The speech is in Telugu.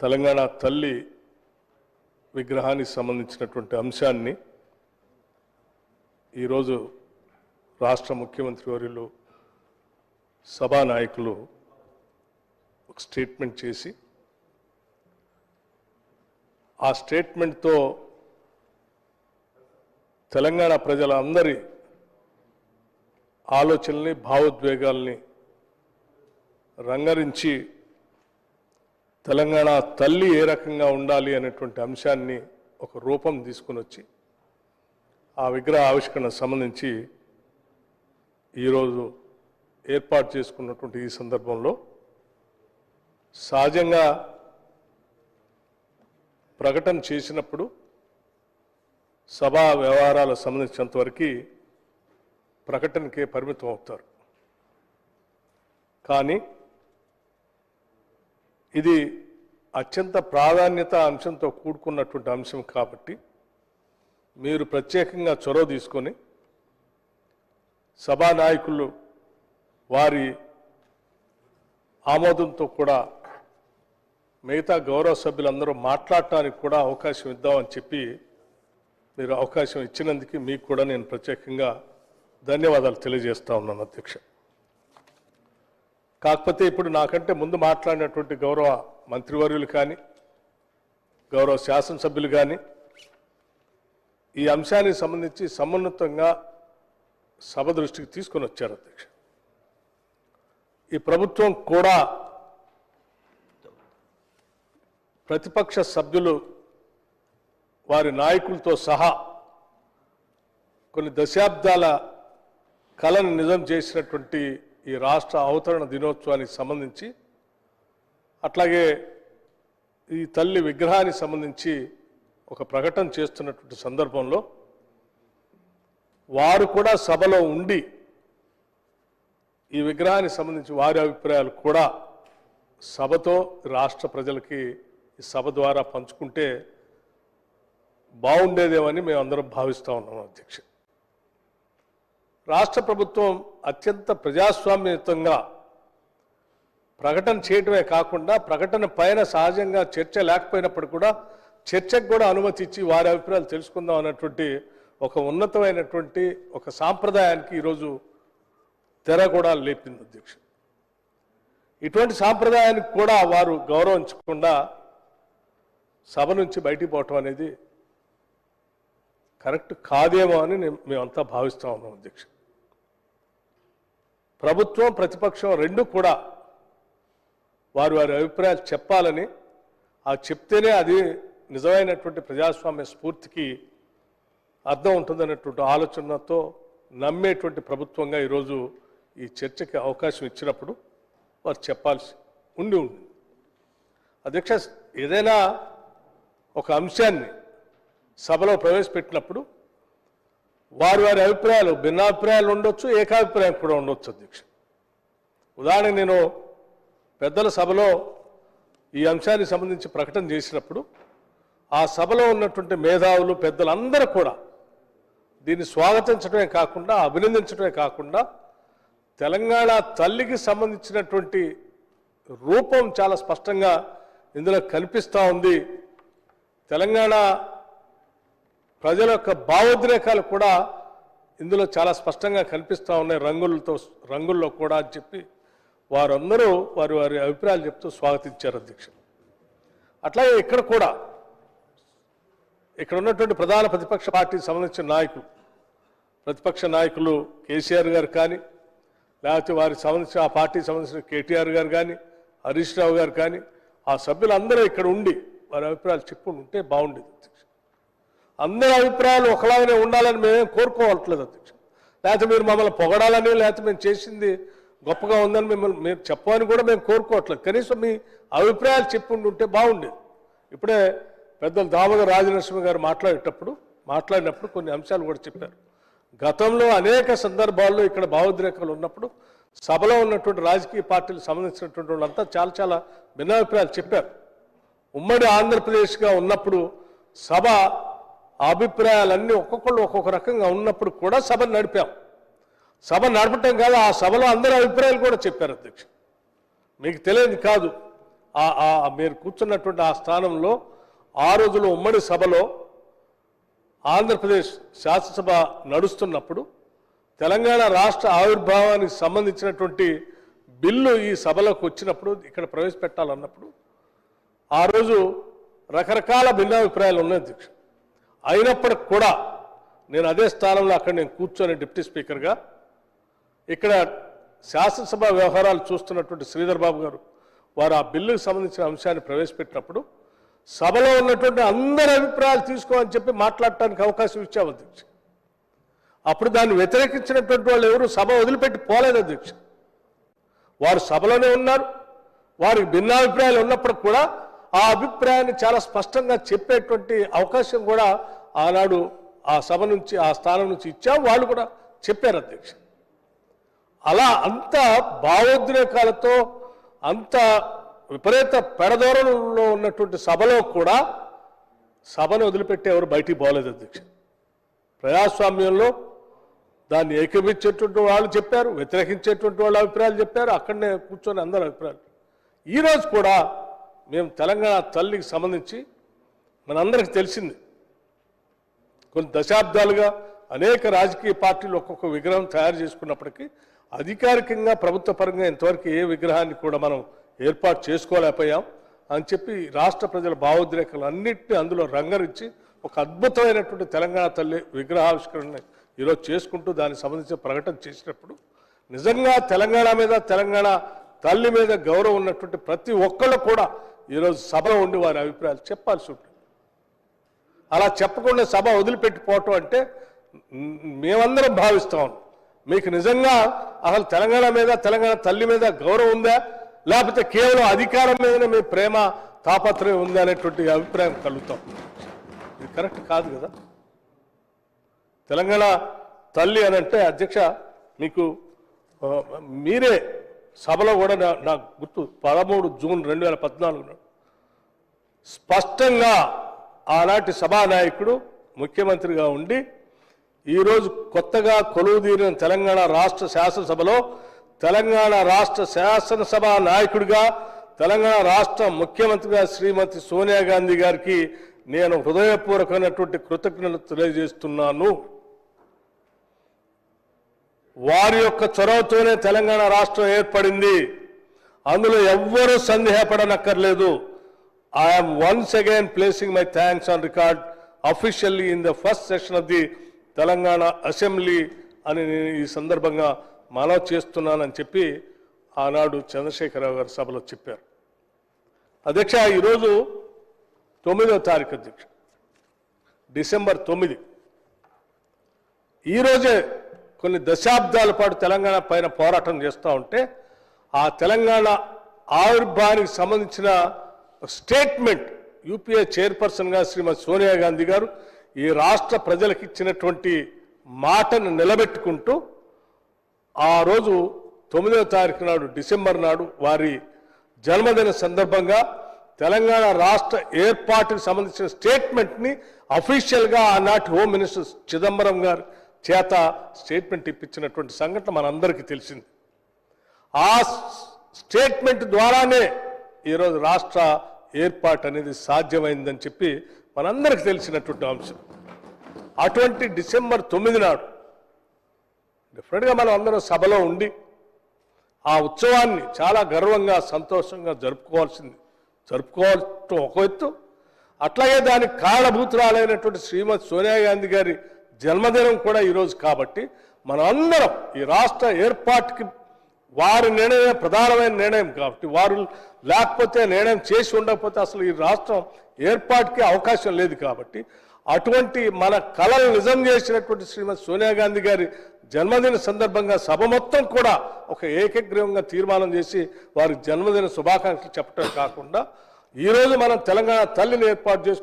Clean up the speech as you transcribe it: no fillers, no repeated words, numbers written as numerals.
తెలంగాణ తల్లి విగ్రహానికి సంబంధించినటువంటి అంశాన్ని ఈరోజు రాష్ట్ర ముఖ్యమంత్రి వర్యులు సభానాయకులు ఒక స్టేట్మెంట్ చేసి ఆ స్టేట్మెంట్తో తెలంగాణ ప్రజలందరి ఆలోచనల్ని భావోద్వేగాల్ని రంగరించి తెలంగాణ తల్లి ఏ రకంగా ఉండాలి అనేటువంటి అంశాన్ని ఒక రూపం తీసుకుని వచ్చి ఆ విగ్రహ ఆవిష్కరణకు సంబంధించి ఈరోజు ఏర్పాటు చేసుకున్నటువంటి ఈ సందర్భంలో సహజంగా ప్రకటన చేసినప్పుడు సభా వ్యవహారాలకు సంబంధించినంతవరకు ప్రకటనకే పరిమితం అవుతారు. కానీ ఇది అత్యంత ప్రాధాన్యత అంశంతో కూడుకున్నటువంటి అంశం కాబట్టి మీరు ప్రత్యేకంగా చొరవ తీసుకొని సభానాయకులు వారి ఆమోదంతో కూడా మిగతా గౌరవ సభ్యులందరూ మాట్లాడటానికి కూడా అవకాశం ఇద్దామని చెప్పి మీరు అవకాశం ఇచ్చినందుకు మీకు కూడా నేను ప్రత్యేకంగా ధన్యవాదాలు తెలియజేస్తా ఉన్నాను అధ్యక్ష. కాకపోతే ఇప్పుడు నాకంటే ముందు మాట్లాడినటువంటి గౌరవ మంత్రివర్యులు కానీ గౌరవ శాసనసభ్యులు కానీ ఈ అంశానికి సంబంధించి సమున్నతంగా సభ దృష్టికి తీసుకొని వచ్చారు అధ్యక్ష. ఈ ప్రభుత్వం కూడా ప్రతిపక్ష సభ్యులు వారి నాయకులతో సహా కొన్ని దశాబ్దాల కళను నిజం చేసినటువంటి ఈ రాష్ట్ర అవతరణ దినోత్సవానికి సంబంధించి అట్లాగే ఈ తల్లి విగ్రహానికి సంబంధించి ఒక ప్రకటన చేస్తున్నటువంటి సందర్భంలో వారు కూడా సభలో ఉండి ఈ విగ్రహానికి సంబంధించి వారి అభిప్రాయాలు కూడా సభతో రాష్ట్ర ప్రజలకి ఈ సభ ద్వారా పంచుకుంటే బాగుండేదేమని మేము అందరం భావిస్తూ ఉన్నాం అధ్యక్ష. రాష్ట్ర ప్రభుత్వం అత్యంత ప్రజాస్వామ్యయుతంగా ప్రకటన చేయటమే కాకుండా ప్రకటన పైన సహజంగా చర్చ లేకపోయినప్పుడు కూడా చర్చకు కూడా అనుమతి ఇచ్చి వారి అభిప్రాయాలు తెలుసుకుందాం అన్నటువంటి ఒక ఉన్నతమైనటువంటి ఒక సాంప్రదాయానికి ఈరోజు తెర కూడా లేపింది అధ్యక్ష. ఇటువంటి సాంప్రదాయానికి కూడా వారు గౌరవించకుండా సభ నుంచి బయటికి పోవటం అనేది కరెక్ట్ కాదేమో అని మేమంతా భావిస్తూ ఉన్నాం అధ్యక్ష. ప్రభుత్వం ప్రతిపక్షం రెండు కూడా వారి అభిప్రాయాలు చెప్పాలని ఆ చెప్తేనే అది నిజమైనటువంటి ప్రజాస్వామ్య స్ఫూర్తికి అర్థం ఉంటుందనేటువంటి ఆలోచనతో నమ్మేటువంటి ప్రభుత్వంగా ఈరోజు ఈ చర్చకి అవకాశం ఇచ్చినప్పుడు వారు చెప్పాల్సి ఉండి అధ్యక్ష. ఏదైనా ఒక అంశాన్ని సభలో ప్రవేశపెట్టినప్పుడు వారి అభిప్రాయాలు భిన్నాభిప్రాయాలు ఉండొచ్చు, ఏకాభిప్రాయం కూడా ఉండొచ్చు అధ్యక్ష. ఉదాహరణకు నేను పెద్దల సభలో ఈ అంశానికి సంబంధించి ప్రకటన చేసినప్పుడు ఆ సభలో ఉన్నటువంటి మేధావులు పెద్దలందరూ కూడా దీన్ని స్వాగతించడమే కాకుండా అభినందించడమే కాకుండా తెలంగాణ తల్లికి సంబంధించినటువంటి రూపం చాలా స్పష్టంగా ఇందులో కనిపిస్తూ ఉంది. తెలంగాణ ప్రజల యొక్క భావోద్రేకాలు కూడా ఇందులో చాలా స్పష్టంగా కనిపిస్తూ ఉన్నాయి రంగుల్లో కూడా అని చెప్పి వారందరూ వారి అభిప్రాయాలు చెప్తూ స్వాగతించారు అధ్యక్ష. అట్లాగే ఇక్కడ కూడా ఇక్కడ ఉన్నటువంటి ప్రధాన ప్రతిపక్ష పార్టీకి సంబంధించిన నాయకులు ప్రతిపక్ష నాయకులు కేసీఆర్ గారు కానీ లేకపోతే వారికి సంబంధించిన ఆ పార్టీకి సంబంధించిన కేటీఆర్ గారు కానీ హరీష్ రావు గారు కానీ ఆ సభ్యులందరూ ఇక్కడ ఉండి వారి అభిప్రాయాలు చెప్పుకుంటే బాగుండేది అధ్యక్ష. అందరి అభిప్రాయాలు ఒకలాగానే ఉండాలని మేమేం కోరుకోవట్లేదు అధ్యక్ష. లేకపోతే మీరు మమ్మల్ని పొగడాలని లేకపోతే మేము చేసింది గొప్పగా ఉందని మీరు చెప్పని కూడా మేము కోరుకోవట్లేదు. కనీసం మీ అభిప్రాయాలు చెప్పుకుంటుంటే బాగుండేది. ఇప్పుడే పెద్దలు దామోదర రాజనరసింహ గారు మాట్లాడినప్పుడు కొన్ని అంశాలు కూడా చెప్పారు. గతంలో అనేక సందర్భాల్లో ఇక్కడ భావోద్రేకాలు ఉన్నప్పుడు సభలో ఉన్నటువంటి రాజకీయ పార్టీలకు సంబంధించినటువంటి వాళ్ళంతా చాలా భిన్నాభిప్రాయాలు చెప్పారు. ఉమ్మడి ఆంధ్రప్రదేశ్గా ఉన్నప్పుడు సభ అభిప్రాయాలన్నీ ఒక్కొక్కళ్ళు ఒక్కొక్క రకంగా ఉన్నప్పుడు కూడా సభను నడిపాం. సభ నడపటం కాదు, ఆ సభలో అందరి అభిప్రాయాలు కూడా చెప్పారు అధ్యక్ష. మీకు తెలియదు కాదు, మీరు కూర్చున్నటువంటి ఆ స్థానంలో ఆ రోజులో ఉమ్మడి సభలో ఆంధ్రప్రదేశ్ శాసనసభ నడుస్తున్నప్పుడు తెలంగాణ రాష్ట్ర ఆవిర్భావానికి సంబంధించినటువంటి బిల్లు ఈ సభలోకి వచ్చినప్పుడు ఇక్కడ ప్రవేశపెట్టాలన్నప్పుడు ఆ రోజు రకరకాల భిన్నాభిప్రాయాలు ఉన్నాయి అధ్యక్ష. అయినప్పటికి కూడా నేను అదే స్థానంలో అక్కడ నేను కూర్చొని డిప్యూటీ స్పీకర్గా ఇక్కడ శాసనసభ వ్యవహారాలు చూస్తున్నటువంటి శ్రీధర్ బాబు గారు వారు ఆ బిల్లుకు సంబంధించిన అంశాన్ని ప్రవేశపెట్టినప్పుడు సభలో ఉన్నటువంటి అందరి అభిప్రాయాలు తీసుకోమని చెప్పి మాట్లాడటానికి అవకాశం ఇచ్చాము అధ్యక్ష. అప్పుడు దాన్ని వ్యతిరేకించినటువంటి వాళ్ళు ఎవరు సభ వదిలిపెట్టి పోలేదు అధ్యక్ష. వారు సభలోనే ఉన్నారు. వారికి భిన్నాభిప్రాయాలు ఉన్నప్పుడు కూడా ఆ అభిప్రాయాన్ని చాలా స్పష్టంగా చెప్పేటువంటి అవకాశం కూడా ఆనాడు ఆ సభ నుంచి ఆ స్థానం నుంచి ఇచ్చాం. వాళ్ళు కూడా చెప్పారు అధ్యక్ష. అలా అంత భావోద్రేకాలతో అంత విపరీత పెడదోరణలో ఉన్నటువంటి సభలో కూడా సభను వదిలిపెట్టి ఎవరు బయటికి పోలేదు అధ్యక్ష. ప్రజాస్వామ్యంలో దాన్ని ఏకీభవించేటువంటి వాళ్ళు చెప్పారు, వ్యతిరేకించేటువంటి వాళ్ళ అభిప్రాయాలు చెప్పారు. అక్కడనే కూర్చొని అందరి అభిప్రాయాలు. ఈరోజు కూడా మేము తెలంగాణ తల్లికి సంబంధించి మనందరికీ తెలిసింది కొన్ని దశాబ్దాలుగా అనేక రాజకీయ పార్టీలు ఒక్కొక్క విగ్రహం తయారు చేసుకున్నప్పటికీ అధికారికంగా ప్రభుత్వ పరంగా ఇంతవరకు ఏ విగ్రహాన్ని కూడా మనం ఏర్పాటు చేసుకోలేకపోయాం అని చెప్పి రాష్ట్ర ప్రజల భావోద్రేకాలు అన్నింటినీ అందులో రంగరించి ఒక అద్భుతమైనటువంటి తెలంగాణ తల్లి విగ్రహావిష్కరణ ఈరోజు చేసుకుంటూ దానికి సంబంధించిన ప్రకటన చేసినప్పుడు నిజంగా తెలంగాణ మీద తెలంగాణ తల్లి మీద గౌరవం ఉన్నటువంటి ప్రతి ఒక్కళ్ళు కూడా ఈరోజు సభలో ఉండి వారి అభిప్రాయాలు చెప్పాల్సి ఉంటుంది. అలా చెప్పకుండా సభ వదిలిపెట్టిపోవటం అంటే మేమందరం భావిస్తాం మీకు నిజంగా అసలు తెలంగాణ మీద తెలంగాణ తల్లి మీద గౌరవం ఉందా లేకపోతే కేవలం అధికారం మీదనే మీ ప్రేమ తాపత్రయం ఉందా అనేటువంటి అభిప్రాయం కలుగుతాం. ఇది కరెక్ట్ కాదు కదా. తెలంగాణ తల్లి అని అంటే అధ్యక్ష మీకు మీరే సభలో కూడా నాకు గుర్తు 13 జూన్ 2014 స్పష్టంగా ఆనాటి సభానాయకుడు ముఖ్యమంత్రిగా ఉండి ఈరోజు కొత్తగా కొలువుదీరిన తెలంగాణ రాష్ట్ర శాసనసభలో తెలంగాణ రాష్ట్ర శాసనసభ నాయకుడిగా తెలంగాణ రాష్ట్ర ముఖ్యమంత్రిగా శ్రీమతి సోనియా గాంధీ గారికి నేను హృదయపూర్వకమైనటువంటి కృతజ్ఞతలు తెలియజేస్తున్నాను. వారి యొక్క చొరవతోనే తెలంగాణ రాష్ట్రం ఏర్పడింది. అందులో ఎవ్వరూ సందేహపడనక్కర్లేదు. I'm once again placing my thanks on record officially in the first session of the Telangana assembly అని నేను ఈ సందర్భంగా మనవి చేస్తున్నానని చెప్పి ఆనాడు చంద్రశేఖరరావు గారు సభలో చెప్పారు. అధ్యక్ష ఈరోజు 9వ తారీఖు అధ్యక్ష డిసెంబర్ 9 ఈరోజే కొన్ని దశాబ్దాల పాటు తెలంగాణ పైన పోరాటం చేస్తూ ఉంటే ఆ తెలంగాణ ఆవిర్భావానికి సంబంధించిన స్టేట్మెంట్ యూపీఏ చైర్పర్సన్గా శ్రీమతి సోనియా గాంధీ గారు ఈ రాష్ట్ర ప్రజలకు ఇచ్చినటువంటి మాటను నిలబెట్టుకుంటూ ఆ రోజు 9వ తారీఖు నాడు డిసెంబర్ నాడు వారి జన్మదిన సందర్భంగా తెలంగాణ రాష్ట్ర ఏర్పాటుకు సంబంధించిన స్టేట్మెంట్ని అఫీషియల్గా ఆనాటి హోమ్ మినిస్టర్ చిదంబరం గారు చేత స్టేట్మెంట్ ఇప్పించినటువంటి సంఘటన మనందరికీ తెలిసింది. ఆ స్టేట్మెంట్ ద్వారానే ఈరోజు రాష్ట్ర ఏర్పాటు అనేది సాధ్యమైందని చెప్పి మనందరికీ తెలిసినటువంటి అంశం. అటువంటి డిసెంబర్ 9 నాడు డెఫినెట్గా మనం అందరం సభలో ఉండి ఆ ఉత్సవాన్ని చాలా గర్వంగా సంతోషంగా జరుపుకోవటం ఒక ఎత్తు, అట్లాగే దానికి కారణభూతురాలైనటువంటి శ్రీమతి సోనియా గాంధీ గారి జన్మదినం కూడా ఈరోజు కాబట్టి మనం అందరం ఈ రాష్ట్ర ఏర్పాటుకి వారి నిర్ణయమే ప్రధానమైన నిర్ణయం కాబట్టి వారు లేకపోతే నిర్ణయం చేసి ఉండకపోతే అసలు ఈ రాష్ట్రం ఏర్పాటుకి అవకాశం లేదు కాబట్టి అటువంటి మన కళలు నిజం చేసినటువంటి శ్రీమతి సోనియా గాంధీ గారి జన్మదిన సందర్భంగా సభ మొత్తం కూడా ఒక ఏకగ్రీవంగా తీర్మానం చేసి వారి జన్మదిన శుభాకాంక్షలు చెప్పడం కాకుండా ఈరోజు మనం తెలంగాణ తల్లిని ఏర్పాటు చేసుకుంటాం.